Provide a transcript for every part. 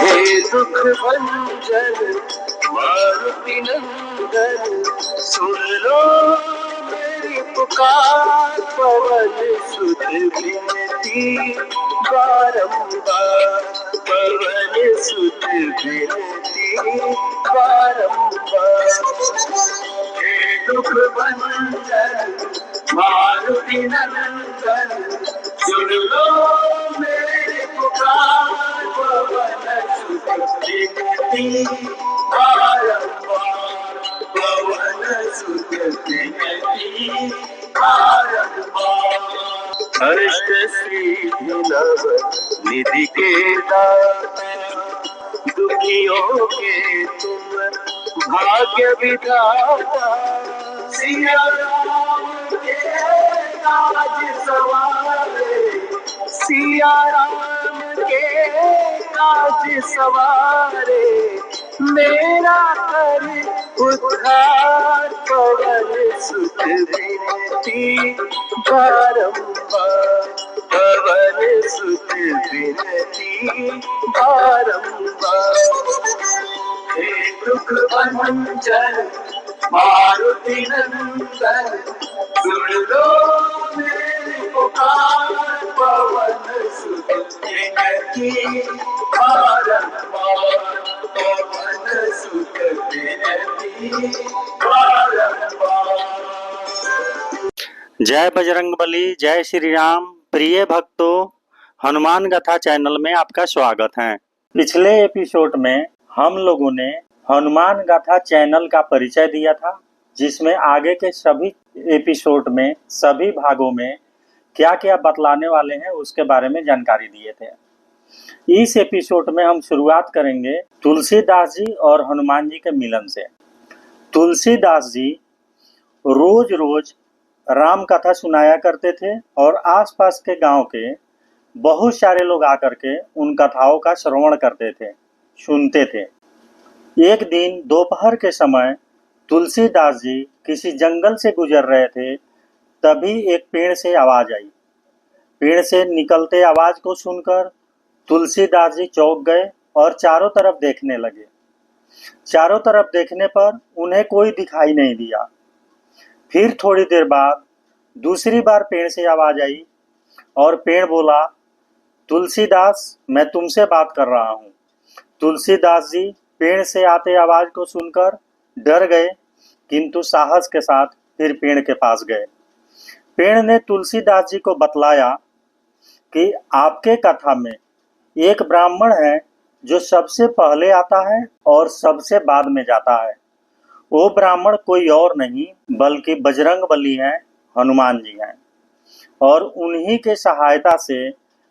हे दुख भंजन मारुति नंदन, सुन लो मेरी पुकार। पवन सुत विनती बारंबार, पवन सुत विनती बारंबार। हे दुख भंजन मारुति नंदन, सुन लो मेरी पुकार। पवन सुत विनती बारंबार, पवन सुत विनती बारंबार। अष्ट सिद्धि नव निधि के दाता, दुखियों के तुम भाग्य विधाता। सिया राम के काज सवारे, सिया राम के काज सवारे, मेरा कर उद्धार। पवन सुत विनती बारंबार, पवन सुत विनती बारंबार। हे दुख भंजन मारुति नंदन, सुन लो मेरी पुकार। पवन सुत विनती बारंबार, पवन सुत विनती बारंबार। जय बजरंगबली, जय श्री राम। प्रिय भक्तों, हनुमान गाथा चैनल में आपका स्वागत है। पिछले एपिसोड में हम लोगों ने हनुमान गाथा चैनल का परिचय दिया था, जिसमें आगे के सभी एपिसोड में सभी भागों में क्या क्या बतलाने वाले हैं उसके बारे में जानकारी दिए थे। इस एपिसोड में हम शुरुआत करेंगे तुलसीदास जी और हनुमान जी के मिलन से। तुलसीदास जी रोज रोज राम कथा सुनाया करते थे और आसपास के गांव के बहुत सारे लोग आकर के उन कथाओं का श्रवण करते थे, सुनते थे। एक दिन दोपहर के समय तुलसीदास जी किसी जंगल से गुजर रहे थे, तभी एक पेड़ से आवाज आई। पेड़ से निकलते आवाज को सुनकर तुलसीदास जी चौंक गए और चारों तरफ देखने लगे। चारों तरफ देखने पर उन्हें कोई दिखाई नहीं दिया। फिर थोड़ी देर बाद दूसरी बार पेड़ से आवाज आई और पेड़ बोला, तुलसीदास, मैं तुमसे बात कर रहा हूँ। तुलसीदास जी पेड़ से आते आवाज को सुनकर डर गए, किंतु साहस के साथ फिर पेड़ के पास गए। पेड़ ने तुलसीदास जी को बतलाया कि आपके कथा में एक ब्राह्मण है जो सबसे पहले आता है और सबसे बाद में जाता है। वो ब्राह्मण कोई और नहीं बल्कि बजरंगबली हैं, हनुमान जी हैं, और उन्हीं के सहायता से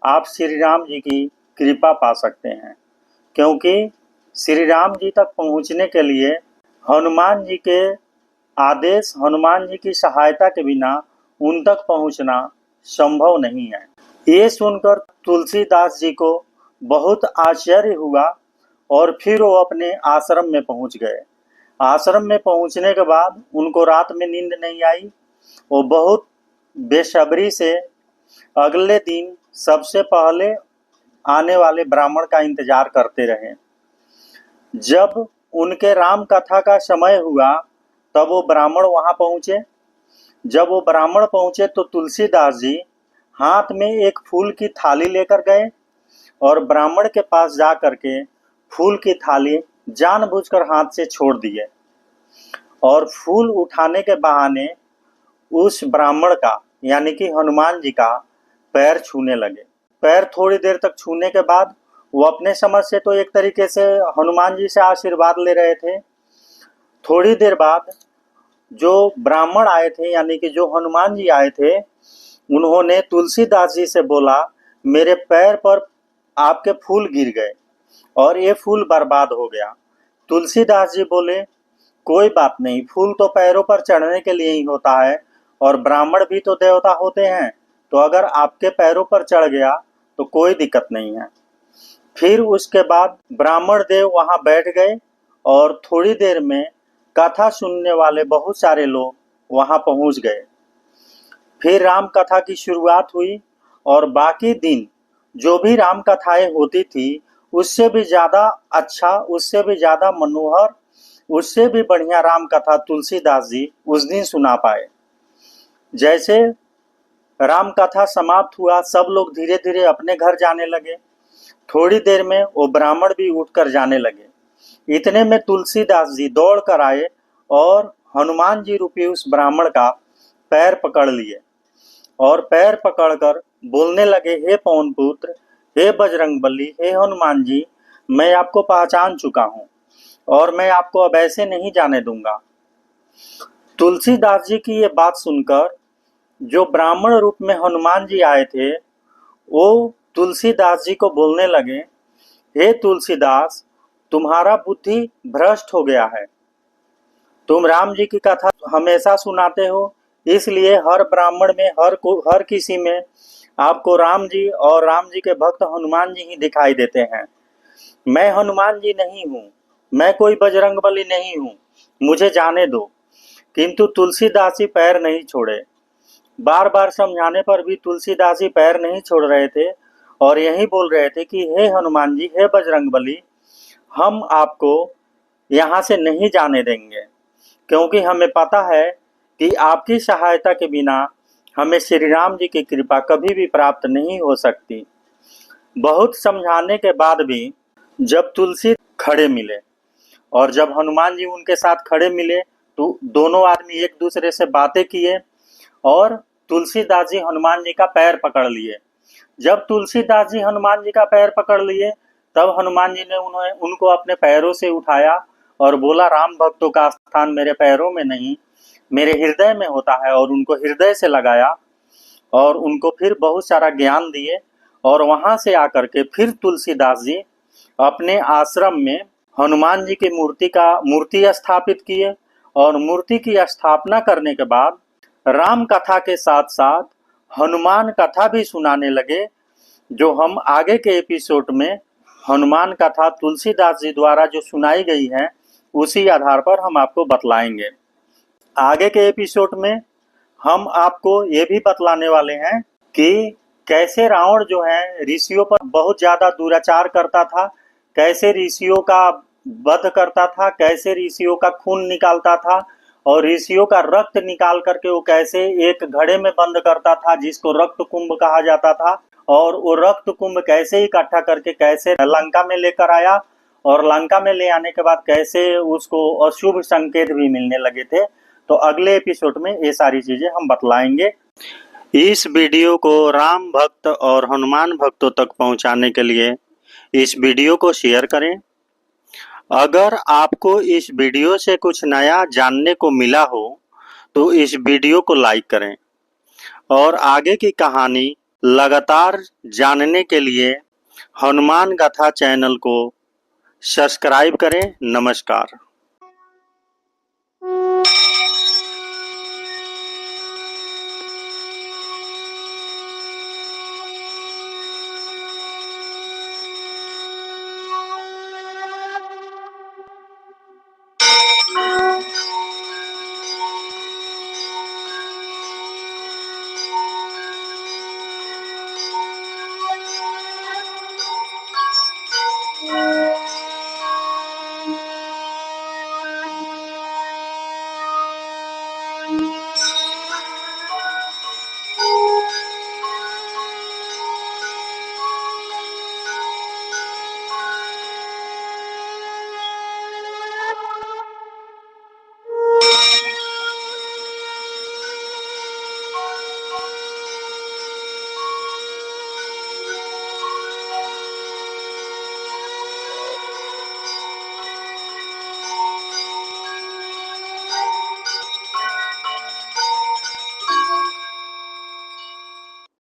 आप श्री राम जी की कृपा पा सकते हैं, क्योंकि श्री राम जी तक पहुंचने के लिए हनुमान जी के आदेश, हनुमान जी की सहायता के बिना उन तक पहुंचना संभव नहीं है। ये सुनकर तुलसीदास जी को बहुत आश्चर्य हुआ और फिर वो अपने आश्रम में पहुंच गए। आश्रम में पहुंचने के बाद उनको रात में नींद नहीं आई। वो बहुत बेसब्री से अगले दिन सबसे पहले आने वाले ब्राह्मण का इंतजार करते रहे। जब उनके राम कथा का समय हुआ तब वो ब्राह्मण वहां पहुंचे। जब वो ब्राह्मण पहुंचे तो तुलसीदास जी हाथ में एक फूल की थाली लेकर गए और ब्राह्मण के पास जा करके फूल की थाली जानबूझकर हाथ से छोड़ दिए और फूल उठाने के बहाने उस ब्राह्मण का यानी कि हनुमान जी का पैर छूने लगे। पैर थोड़ी देर तक छूने के बाद वो अपने समझ से तो एक तरीके से हनुमान जी से आशीर्वाद ले रहे थे। थोड़ी देर बाद जो ब्राह्मण आए थे यानी कि जो हनुमान जी आए थे, उन्होंने तुलसीदास जी से बोला मेरे पैर पर आपके फूल गिर गए और ये फूल बर्बाद हो गया। तुलसीदास जी बोले कोई बात नहीं, फूल तो पैरों पर चढ़ने के लिए ही होता है और ब्राह्मण भी तो देवता होते हैं, तो अगर आपके पैरों पर चढ़ गया तो कोई दिक्कत नहीं है। फिर उसके बाद ब्राह्मण देव वहां बैठ गए और थोड़ी देर में कथा सुनने वाले बहुत सारे लोग वहां पहुंच गए। फिर राम कथा की शुरुआत हुई और बाकी दिन जो भी राम कथाएं होती थी उससे भी ज्यादा अच्छा, उससे भी ज्यादा मनोहर, उससे भी बढ़िया राम कथा तुलसीदास जी उस दिन सुना पाए। जैसे राम कथा समाप्त हुआ, सब लोग धीरे धीरे अपने घर जाने लगे। थोड़ी देर में वो ब्राह्मण भी उठकर जाने लगे। इतने में तुलसीदास जी दौड़ कर आए और हनुमान जी रूपी उस ब्राह्मण का पैर पकड़ लिए और पैर पकड़कर बोलने लगे, हे पवन पुत्र, हे बजरंगबली, हे हनुमान जी, मैं आपको पहचान चुका हूँ और मैं आपको अब ऐसे नहीं जाने दूंगा। तुलसीदास जी की ये बात सुनकर जो ब्राह्मण रूप में हनुमान जी आए थे वो तुलसीदास जी को बोलने लगे, हे तुलसीदास, तुम्हारा बुद्धि भ्रष्ट हो गया है। तुम राम जी की कथा हमेशा सुनाते हो, इसलिए हर ब्राह्मण में, हर किसी में आपको राम जी और राम जी के भक्त हनुमान जी ही दिखाई देते हैं। मैं हनुमान जी नहीं हूँ, मैं कोई बजरंगबली नहीं हूँ, मुझे जाने दो। किंतु तुलसीदास जी पैर नहीं छोड़े। बार बार समझाने पर भी तुलसीदास जी पैर नहीं छोड़ रहे थे और यही बोल रहे थे कि हे हनुमान जी, हे बजरंगबली, हम आपको यहाँ से नहीं जाने देंगे, क्योंकि हमें पता है कि आपकी सहायता के बिना हमें श्री राम जी की कृपा कभी भी प्राप्त नहीं हो सकती। बहुत समझाने के बाद भी जब तुलसी खड़े मिले और जब हनुमान जी उनके साथ खड़े मिले तो दोनों आदमी एक दूसरे से बातें किए और तुलसीदास जी हनुमान जी का पैर पकड़ लिए। जब तुलसीदास जी हनुमान जी का पैर पकड़ लिए तब हनुमान जी ने उनको अपने पैरों से उठाया और बोला, राम भक्तों का स्थान मेरे पैरों में नहीं, मेरे हृदय में होता है, और उनको हृदय से लगाया और उनको फिर बहुत सारा ज्ञान दिए। और वहां से आकर के फिर तुलसीदास जी अपने आश्रम में हनुमान जी की मूर्ति स्थापित किए और मूर्ति की स्थापना करने के बाद राम कथा के साथ साथ हनुमान कथा भी सुनाने लगे, जो हम आगे के एपिसोड में हनुमान कथा तुलसीदास जी द्वारा जो सुनाई गई है उसी आधार पर हम आपको बतलाएंगे। आगे के एपिसोड में हम आपको ये भी बतलाने वाले हैं कि कैसे रावण जो है ऋषियों पर बहुत ज्यादा दुराचार करता था, कैसे ऋषियों का वध करता था, कैसे ऋषियों का खून निकालता था और ऋषियों का रक्त निकाल करके वो कैसे एक घड़े में बंद करता था जिसको रक्त कुंभ कहा जाता था, और वो रक्त कुंभ कैसे इकट्ठा करके कैसे लंका में लेकर आया और लंका में ले आने के बाद कैसे उसको अशुभ संकेत भी मिलने लगे थे। तो अगले एपिसोड में ये सारी चीजें हम बतलाएंगे। इस वीडियो को राम भक्त और हनुमान भक्तों तक पहुंचाने के लिए इस वीडियो को शेयर करें। अगर आपको इस वीडियो से कुछ नया जानने को मिला हो तो इस वीडियो को लाइक करें और आगे की कहानी लगातार जानने के लिए हनुमान गाथा चैनल को सब्सक्राइब करें। नमस्कार।